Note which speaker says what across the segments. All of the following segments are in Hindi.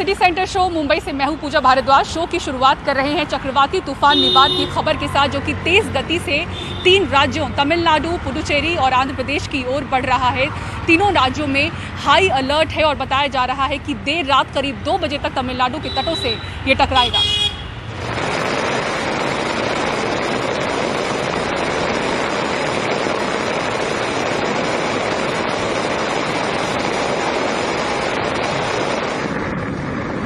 Speaker 1: सिटी सेंटर शो मुंबई से मैं हूं पूजा भारद्वाज। शो की शुरुआत कर रहे हैं चक्रवाती तूफान निवार की खबर के साथ, जो कि तेज गति से 3 राज्यों तमिलनाडु, पुडुचेरी और आंध्र प्रदेश की ओर बढ़ रहा है। तीनों राज्यों में हाई अलर्ट है और बताया जा रहा है कि देर रात करीब 2 बजे तक तमिलनाडु के तटों से ये टकराएगा।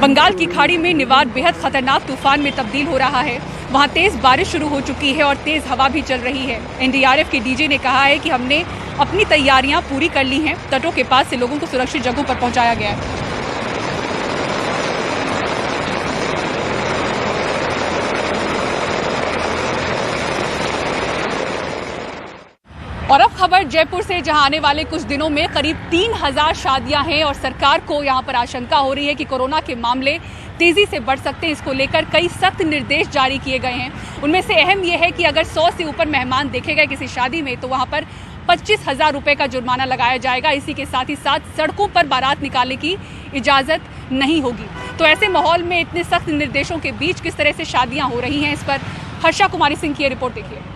Speaker 1: बंगाल की खाड़ी में निवार बेहद खतरनाक तूफान में तब्दील हो रहा है। वहां तेज बारिश शुरू हो चुकी है और तेज हवा भी चल रही है। एनडीआरएफ के डीजी ने कहा है कि हमने अपनी तैयारियां पूरी कर ली हैं। तटों के पास से लोगों को सुरक्षित जगहों पर पहुंचाया गया है। और अब खबर जयपुर से, जहां आने वाले कुछ दिनों में करीब 3000 शादियां हैं और सरकार को यहां पर आशंका हो रही है कि कोरोना के मामले तेजी से बढ़ सकते हैं। इसको लेकर कई सख्त निर्देश जारी किए गए हैं। उनमें से अहम यह है कि अगर 100 से ऊपर मेहमान देखे गए किसी शादी में तो वहां पर 25,000 रुपए का जुर्माना लगाया जाएगा। इसी के साथ ही साथ सड़कों पर बारात निकालने की इजाजत नहीं होगी। तो ऐसे माहौल में इतने सख्त निर्देशों के बीच किस तरह से शादियां हो रही हैं, इस पर हर्षा कुमारी सिंह की रिपोर्ट देखिए।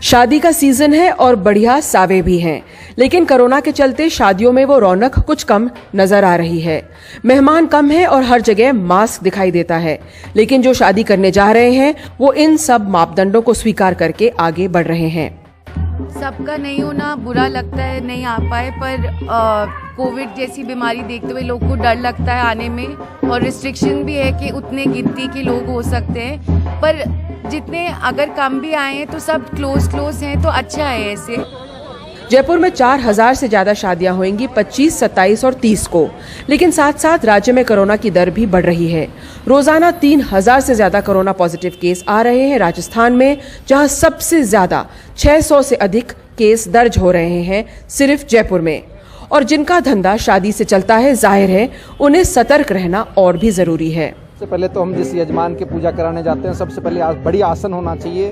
Speaker 2: शादी का सीजन है और बढ़िया सावे भी हैं, लेकिन कोरोना के चलते शादियों में वो रौनक कुछ कम नजर आ रही है। मेहमान कम है और हर जगह मास्क दिखाई देता है, लेकिन जो शादी करने जा रहे हैं वो इन सब मापदंडों को स्वीकार करके आगे बढ़ रहे हैं।
Speaker 3: सबका नहीं होना बुरा लगता है, नहीं आ पाए, पर कोविड जैसी बीमारी देखते हुए लोग को डर लगता है आने में, और रिस्ट्रिक्शन भी है कि उतने गिनती के लोग हो सकते हैं। पर जितने अगर कम भी आए हैं तो सब क्लोज हैं, तो अच्छा है। ऐसे
Speaker 2: जयपुर में 4000 से ज्यादा शादियां होंगी 25, 27 और 30 को, लेकिन साथ साथ राज्य में कोरोना की दर भी बढ़ रही है। रोजाना 3000 से ज्यादा कोरोना पॉजिटिव केस आ रहे हैं राजस्थान में, जहां सबसे ज्यादा 600 से अधिक केस दर्ज हो रहे हैं सिर्फ जयपुर में। और जिनका धंधा शादी से चलता है, जाहिर है उन्हें सतर्क रहना और भी जरूरी है।
Speaker 4: सबसे पहले तो हम जिस यजमान की पूजा कराने जाते हैं, सबसे पहले बड़ी आसन होना चाहिए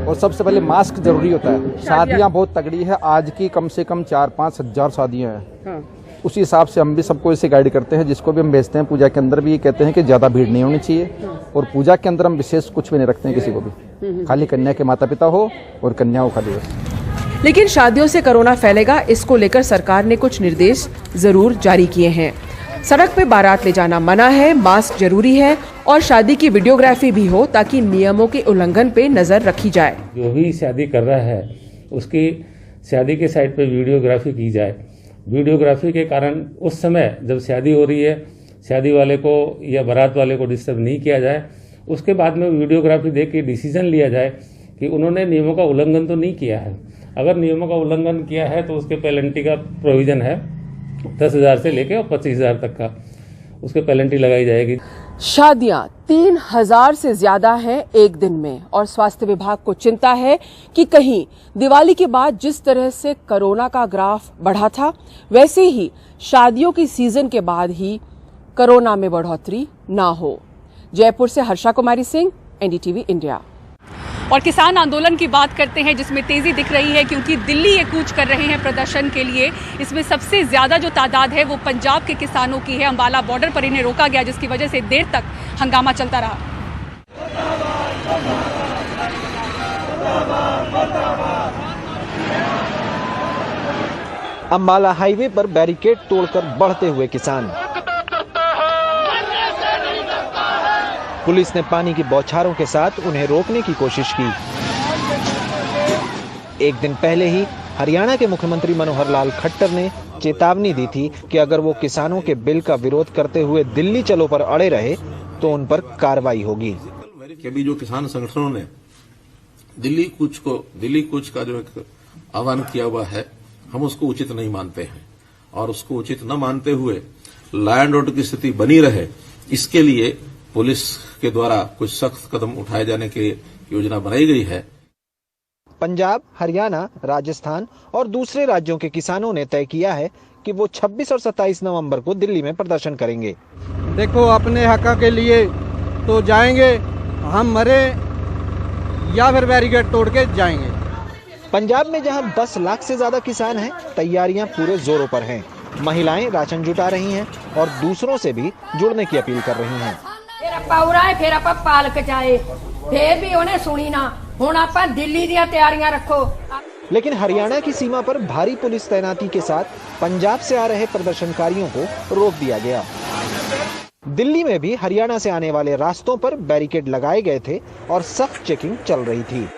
Speaker 4: और सबसे पहले मास्क जरूरी होता है। शादियां बहुत तगड़ी है, आज की कम से कम 4-5 हजार शादियां हैं। उसी हिसाब से हम भी सबको इसे गाइड करते हैं। जिसको भी हम भेजते हैं पूजा के अंदर भी कहते हैं कि ज्यादा भीड़ नहीं होनी चाहिए, और पूजा के अंदर हम विशेष कुछ भी नहीं रखते हैं किसी को भी, खाली कन्या के माता पिता हो और कन्या हो खाली बस।
Speaker 2: लेकिन शादियों से कोरोना फैलेगा, इसको लेकर सरकार ने कुछ निर्देश जरूर जारी किए हैं। सड़क पे बारात ले जाना मना है, मास्क जरूरी है और शादी की वीडियोग्राफी भी हो ताकि नियमों के उल्लंघन पे नजर रखी जाए।
Speaker 5: जो भी शादी कर रहा है उसकी शादी के साइट पे वीडियोग्राफी की जाए। वीडियोग्राफी के कारण उस समय जब शादी हो रही है, शादी वाले को या बारात वाले को डिस्टर्ब नहीं किया जाए। उसके बाद में वीडियोग्राफी देख के डिसीजन लिया जाए कि उन्होंने नियमों का उल्लंघन तो नहीं किया है। अगर नियमों का उल्लंघन किया है तो उसके पेनल्टी का प्रोविजन है, 10,000 से लेके और 25,000 तक का उसके पेनल्टी लगाई जाएगी।
Speaker 2: शादियां 3000 से ज्यादा हैं एक दिन में, और स्वास्थ्य विभाग को चिंता है कि कहीं दिवाली के बाद जिस तरह से कोरोना का ग्राफ बढ़ा था, वैसे ही शादियों की सीजन के बाद ही कोरोना में बढ़ोतरी ना हो। जयपुर से हर्षा कुमारी सिंह, एनडीटीवी इंडिया।
Speaker 1: और किसान आंदोलन की बात करते हैं, जिसमें तेजी दिख रही है क्योंकि दिल्ली ये कूच कर रहे हैं प्रदर्शन के लिए। इसमें सबसे ज्यादा जो तादाद है वो पंजाब के किसानों की है। अंबाला बॉर्डर पर इन्हें रोका गया, जिसकी वजह से देर तक हंगामा चलता रहा।
Speaker 6: अंबाला हाईवे पर बैरिकेड तोड़कर बढ़ते हुए किसान। पुलिस ने पानी की बौछारों के साथ उन्हें रोकने की कोशिश की। एक दिन पहले ही हरियाणा के मुख्यमंत्री मनोहर लाल खट्टर ने चेतावनी दी थी कि अगर वो किसानों के बिल का विरोध करते हुए दिल्ली चलो पर अड़े रहे तो उन पर कार्रवाई होगी।
Speaker 7: भी जो किसान संगठनों ने दिल्ली कूच का जो एक आह्वान किया हुआ है, हम उसको उचित नहीं मानते हैं, और उसको उचित न मानते हुए लॉ एंड ऑर्डर की स्थिति बनी रहे, इसके लिए पुलिस के द्वारा कुछ सख्त कदम उठाए जाने की योजना बनाई गई है।
Speaker 6: पंजाब, हरियाणा, राजस्थान और दूसरे राज्यों के किसानों ने तय किया है कि वो 26 और 27 नवंबर को दिल्ली में प्रदर्शन करेंगे।
Speaker 4: देखो, अपने हक के लिए तो जाएंगे, हम मरे या फिर बैरिकेड तोड़ के जाएंगे।
Speaker 6: पंजाब में जहां 10 लाख से ज्यादा किसान हैं, तैयारियां पूरे जोरों पर हैं। महिलाएं राशन जुटा रही हैं और दूसरों से भी जुड़ने की अपील कर रही हैं।
Speaker 8: फिर आप पालक चाहे फिर भी उन्हें सुनी ना, हुण आपां दिल्ली दी तैयारियां रखो।
Speaker 6: लेकिन हरियाणा की सीमा पर भारी पुलिस तैनाती के साथ पंजाब से आ रहे प्रदर्शनकारियों को रोक दिया गया। दिल्ली में भी हरियाणा से आने वाले रास्तों पर बैरिकेड लगाए गए थे और सख्त चेकिंग चल रही थी।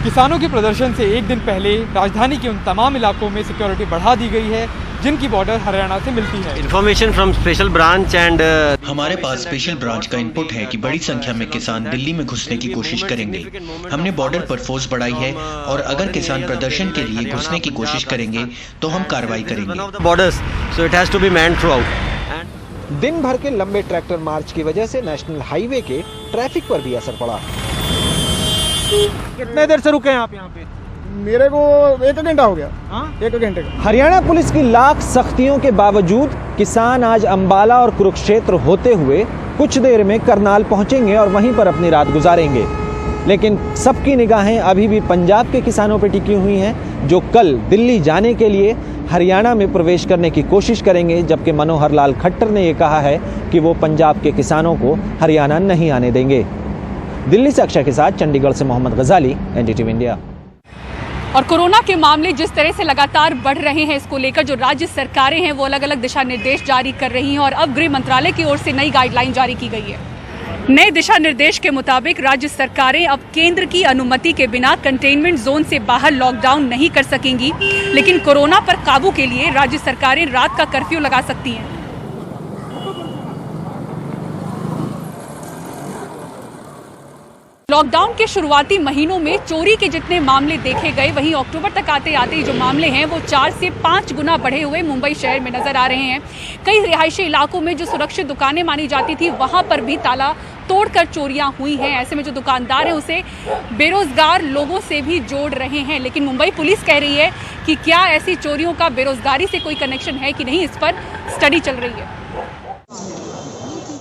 Speaker 9: किसानों के प्रदर्शन से एक दिन पहले राजधानी के उन तमाम इलाकों में सिक्योरिटी बढ़ा दी गई है जिनकी बॉर्डर हरियाणा से मिलती है।
Speaker 10: Information from special branch and
Speaker 11: हमारे पास स्पेशल ब्रांच का इनपुट है कि बड़ी संख्या में किसान दिल्ली में घुसने की कोशिश करेंगे। हमने बॉर्डर पर फोर्स बढ़ाई है और अगर किसान प्रदर्शन के लिए घुसने की कोशिश करेंगे तो हम कार्रवाई करेंगे।
Speaker 10: Borders so it has to be manned throughout.
Speaker 6: दिन भर के लंबे ट्रैक्टर मार्च की वजह से नेशनल हाईवे के ट्रैफिक पर भी असर पड़ा।
Speaker 9: कितने देर से रुके हैं आप यहाँ पे?
Speaker 12: मेरे को 1 घंटा हो गया। 1 घंटे का।
Speaker 6: हरियाणा पुलिस की लाख सख्तियों के बावजूद किसान आज अंबाला और कुरुक्षेत्र होते हुए कुछ देर में करनाल पहुंचेंगे और वहीं पर अपनी रात गुजारेंगे। लेकिन सबकी निगाहें अभी भी पंजाब के किसानों पर टिकी हुई हैं, जो कल दिल्ली जाने के लिए हरियाणा में प्रवेश करने की कोशिश करेंगे, जबकि मनोहर लाल खट्टर ने यह कहा है कि वो पंजाब के किसानों को हरियाणा नहीं आने देंगे। दिल्ली से अक्षय के साथ चंडीगढ़ से मोहम्मद गजाली, एनडीटीवी इंडिया।
Speaker 1: और कोरोना के मामले जिस तरह से लगातार बढ़ रहे हैं, इसको लेकर जो राज्य सरकारें हैं वो अलग अलग दिशा निर्देश जारी कर रही हैं और अब गृह मंत्रालय की ओर से नई गाइडलाइन जारी की गई है। नए दिशा निर्देश के मुताबिक राज्य सरकारें अब केंद्र की अनुमति के बिना कंटेनमेंट जोन से बाहर लॉकडाउन नहीं कर सकेंगी, लेकिन कोरोना पर काबू के लिए राज्य सरकारें रात का कर्फ्यू लगा सकती हैं। लॉकडाउन के शुरुआती महीनों में चोरी के जितने मामले देखे गए, वहीं अक्टूबर तक आते आते जो मामले हैं वो 4 से 5 गुना बढ़े हुए मुंबई शहर में नजर आ रहे हैं। कई रिहायशी इलाकों में जो सुरक्षित दुकानें मानी जाती थी वहां पर भी ताला तोड़कर चोरियां हुई हैं। ऐसे में जो दुकानदार हैं उसे बेरोजगार लोगों से भी जोड़ रहे हैं। लेकिन मुंबई पुलिस कह रही है कि क्या ऐसी चोरियों का बेरोजगारी से कोई कनेक्शन है कि नहीं, इस पर स्टडी चल रही है।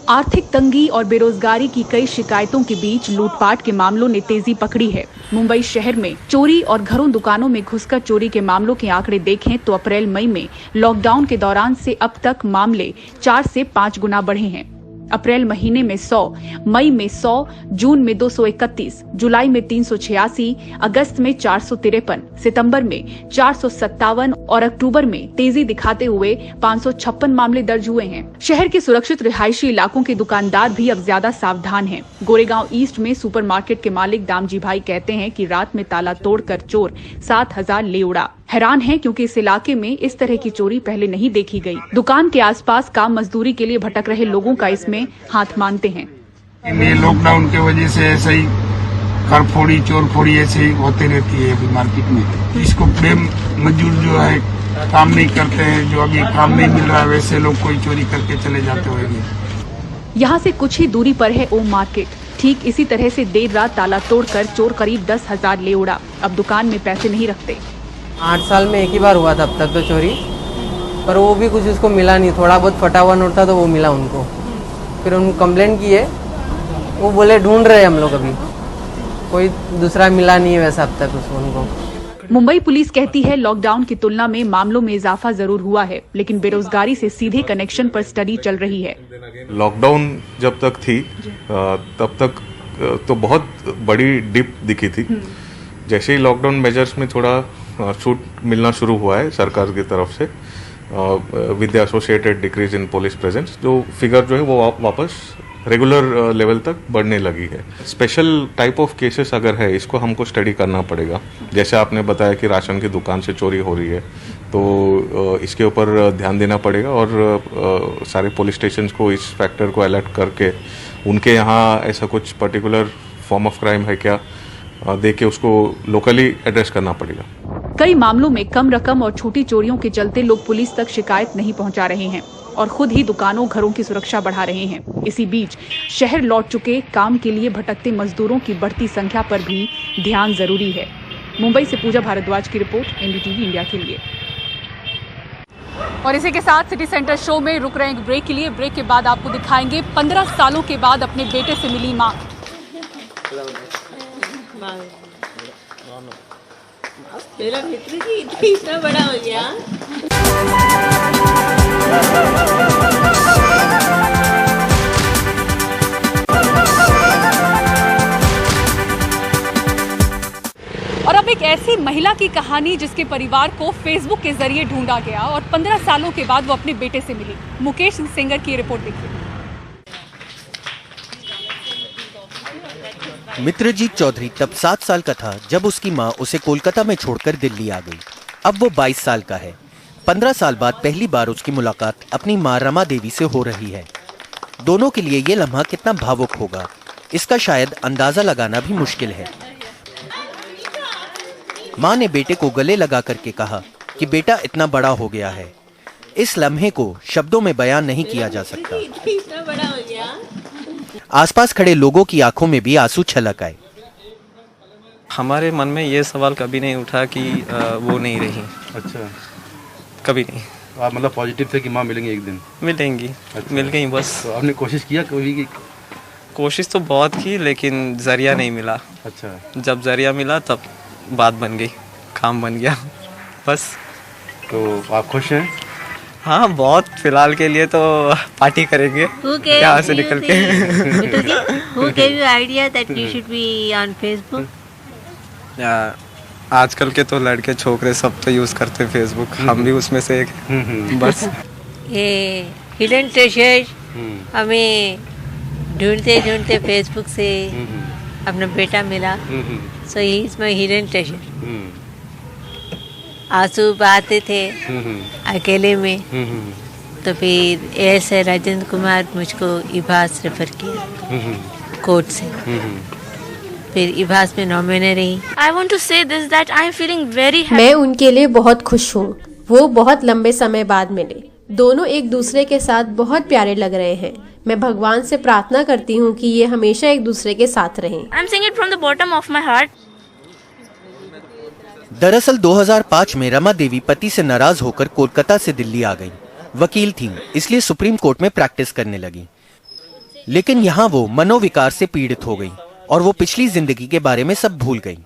Speaker 1: आर्थिक तंगी और बेरोजगारी की कई शिकायतों के बीच लूटपाट के मामलों ने तेजी पकड़ी है। मुंबई शहर में चोरी और घरों दुकानों में घुसकर चोरी के मामलों के आंकड़े देखें तो अप्रैल मई में लॉकडाउन के दौरान से अब तक मामले 4 से 5 गुना बढ़े हैं। अप्रैल महीने में 100, मई में 100, जून में 231, जुलाई में 386, अगस्त में 453, सितंबर में 457 और अक्टूबर में तेजी दिखाते हुए 556 मामले दर्ज हुए हैं। शहर के सुरक्षित रिहायशी इलाकों के दुकानदार भी अब ज्यादा सावधान हैं। गोरेगांव ईस्ट में सुपरमार्केट के मालिक दामजी भाई कहते हैं कि रात में ताला तोड़कर चोर 7,000 ले उड़ा। हैरान है क्योंकि इस इलाके में इस तरह की चोरी पहले नहीं देखी गई। दुकान के आसपास काम मजदूरी के लिए भटक रहे लोगों का इसमें हाथ मानते हैं।
Speaker 12: ये लॉकडाउन की वजह से ऐसे ही घर फोड़ी चोर फोड़ी ऐसे ही होते रहती है अभी मार्केट में। इसको मजदूर जो है काम नहीं करते हैं, जो अभी काम नहीं मिल रहा है वैसे लोग कोई चोरी करके चले जाते होंगे।
Speaker 1: यहाँ से कुछ ही दूरी पर है ओम मार्केट। ठीक इसी तरह से देर रात ताला तोड़कर चोर करीब 10,000 ले उड़ा। अब दुकान में पैसे नहीं रखते।
Speaker 13: 8 साल में एक ही बार हुआ था अब तक तो चोरी, पर वो भी कुछ उसको मिला नहीं। थोड़ा बहुत फटा हुआ नोट था तो वो मिला उनको। फिर उनको कंप्लेंट की है, वो बोले ढूंढ रहे हैं हम लोग, अभी कोई दूसरा मिला नहीं है वैसा अब तक उसको उनको।
Speaker 1: मुंबई पुलिस कहती है लॉकडाउन की तुलना में मामलों में इजाफा जरूर हुआ है, लेकिन बेरोजगारी से सीधे कनेक्शन पर स्टडी चल रही है।
Speaker 14: लॉकडाउन जब तक थी तब तक तो बहुत बड़ी डिप दिखी थी। जैसे ही लॉकडाउन मेजर्स में थोड़ा छूट मिलना शुरू हुआ है सरकार की तरफ से, with the associated decrease in police presence, जो फिगर जो है वो वापस रेगुलर लेवल तक बढ़ने लगी है। स्पेशल टाइप ऑफ केसेस अगर है, इसको हमको स्टडी करना पड़ेगा। जैसे आपने बताया कि राशन की दुकान से चोरी हो रही है, तो इसके ऊपर ध्यान देना पड़ेगा और सारे पुलिस स्टेशन को इस फैक्टर को अलर्ट करके उनके यहाँ ऐसा कुछ पर्टिकुलर फॉर्म ऑफ क्राइम है क्या देख के उसको लोकली एड्रेस करना पड़ेगा।
Speaker 1: कई मामलों में कम रकम और छोटी चोरियों के चलते लोग पुलिस तक शिकायत नहीं पहुंचा रहे हैं और खुद ही दुकानों घरों की सुरक्षा बढ़ा रहे हैं। इसी बीच शहर लौट चुके काम के लिए भटकते मजदूरों की बढ़ती संख्या पर भी ध्यान जरूरी है। मुंबई से पूजा भारद्वाज की रिपोर्ट, एनडीटीवी इंडिया के लिए। और इसी के साथ सिटी सेंटर शो में रुक रहे हैं ब्रेक के लिए। ब्रेक के बाद आपको दिखाएंगे 15 सालों के बाद अपने बेटे से मिली मां।
Speaker 15: मेरा मित्र जी इतना बड़ा हो गया।
Speaker 1: और अब एक ऐसी महिला की कहानी जिसके परिवार को फेसबुक के जरिए ढूंढा गया और 15 सालों के बाद वो अपने बेटे से मिली। मुकेश सेंगर की रिपोर्ट देखिए।
Speaker 11: मित्रजीत चौधरी तब 7 साल का था जब उसकी मां उसे कोलकाता में छोड़कर दिल्ली आ गई। अब वो 22 साल का है। 15 साल बाद पहली बार उसकी मुलाकात अपनी मां रमा देवी से हो रही है। दोनों के लिए ये लम्हा कितना भावुक होगा, इसका शायद अंदाजा लगाना भी मुश्किल है। मां ने बेटे को गले लगा करके कहा कि बेटा इतना बड़ा हो गया है। इस लम्हे को शब्दों में बयान नहीं किया जा सकता।
Speaker 15: इतना बड़ा हो गया।
Speaker 11: आसपास खड़े लोगों की आंखों में भी आंसू छलक आए।
Speaker 16: हमारे मन में ये सवाल कभी नहीं उठा कि वो नहीं रही।
Speaker 17: अच्छा,
Speaker 16: कभी नहीं।
Speaker 17: आप मतलब पॉजिटिव थे कि माँ मिलेंगी एक दिन?
Speaker 16: मिलेंगी।
Speaker 17: अच्छा।
Speaker 16: मिल गई बस।
Speaker 17: तो आपने कोशिश किया कभी की?
Speaker 16: कोशिश तो बहुत की लेकिन जरिया नहीं मिला।
Speaker 17: अच्छा,
Speaker 16: जब जरिया मिला तब बात बन गई, काम बन गया बस।
Speaker 17: तो आप खुश हैं?
Speaker 16: हाँ बहुत, फिलहाल के लिए तो पार्टी करेंगे यहाँ से निकल के।
Speaker 15: Who gave you idea that you should be on Facebook?
Speaker 16: आजकल के तो लड़के छोकरे सब तो यूज करते हैं फेसबुक, हम भी उसमें से एक। बस
Speaker 15: ये हिडन ट्रेजर हमें ढूंढते ढूंढते फेसबुक से अपना बेटा मिला। So he is my hidden treasure. आंसू बहाते थे अकेले में, तो फिर ऐसे राजेंद्र कुमार मुझको इबास रेफर किया कोर्ट से। फिर इबास में 9 महीने रही।
Speaker 18: I want to say this that I am feeling very happy.
Speaker 19: मैं उनके लिए बहुत खुश हूँ। वो बहुत लंबे समय बाद मिले। दोनों एक दूसरे के साथ बहुत प्यारे लग रहे हैं। मैं भगवान से प्रार्थना करती हूँ कि ये हमेशा एक दूसरे के साथ रहें।
Speaker 18: I am saying it from the bottom of my heart.
Speaker 11: दरअसल 2005 में रमा देवी पति से नाराज होकर कोलकाता से दिल्ली आ गई। वकील थीं, इसलिए सुप्रीम कोर्ट में प्रैक्टिस करने लगी। लेकिन यहाँ वो मनोविकार से पीड़ित हो गई और वो पिछली जिंदगी के बारे में सब भूल गई।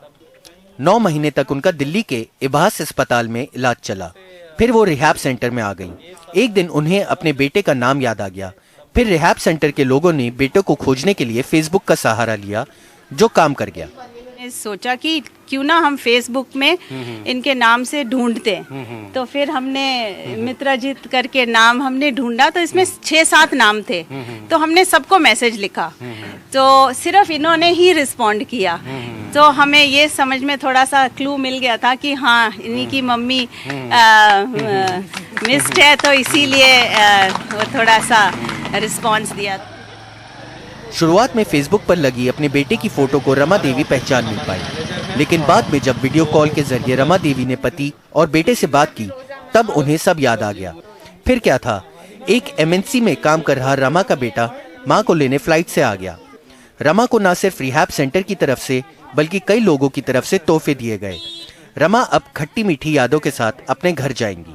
Speaker 11: 9 महीने तक उनका दिल्ली के इबास अस्पताल में इलाज चला। फिर वो रिहैब सेंटर में आ गई। एक दिन उन्हें अपने बेटे का नाम याद आ गया। फिर रिहैब सेंटर के लोगों ने बेटे को खोजने के लिए फेसबुक का सहारा लिया, जो काम कर गया।
Speaker 20: सोचा कि क्यों ना हम फेसबुक में इनके नाम से ढूंढते। तो फिर हमने मित्रजीत करके नाम हमने ढूंढा, तो इसमें 6-7 नाम थे। तो हमने सबको मैसेज लिखा, तो सिर्फ इन्होंने ही रिस्पॉन्ड किया। तो हमें ये समझ में थोड़ा सा क्लू मिल गया था कि हाँ इन्हीं की मम्मी मिस्ड है, तो इसीलिए वो थोड़ा सा रिस्पॉन्स दिया।
Speaker 11: शुरुआत में फेसबुक पर लगी अपने बेटे की फोटो को रमा देवी पहचान नहीं पाई, लेकिन बाद में जब वीडियो कॉल के जरिए रमा देवी ने पति और बेटे से बात की, तब उन्हें सब याद आ गया। फिर क्या था, एक MNC में काम कर रहा रमा का बेटा मां को लेने फ्लाइट से आ गया। रमा को न सिर्फ रिहैब सेंटर की तरफ से बल्कि कई लोगों की तरफ से तोहफे दिए गए। रमा अब खट्टी मीठी यादों के साथ अपने घर जाएंगी।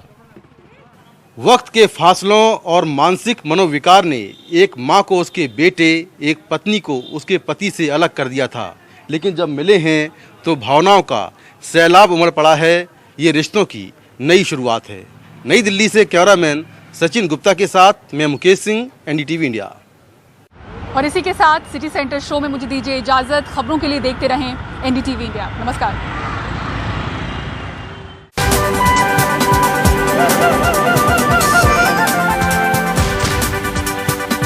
Speaker 17: वक्त के फासलों और मानसिक मनोविकार ने एक माँ को उसके बेटे, एक पत्नी को उसके पति से अलग कर दिया था। लेकिन जब मिले हैं तो भावनाओं का सैलाब उमड़ पड़ा है। ये रिश्तों की नई शुरुआत है। नई दिल्ली से कैमरामैन सचिन गुप्ता के साथ मैं मुकेश सिंह, NDTV इंडिया।
Speaker 1: और इसी के साथ सिटी सेंटर शो में मुझे दीजिए इजाजत। खबरों के लिए देखते रहें NDTV इंडिया। नमस्कार।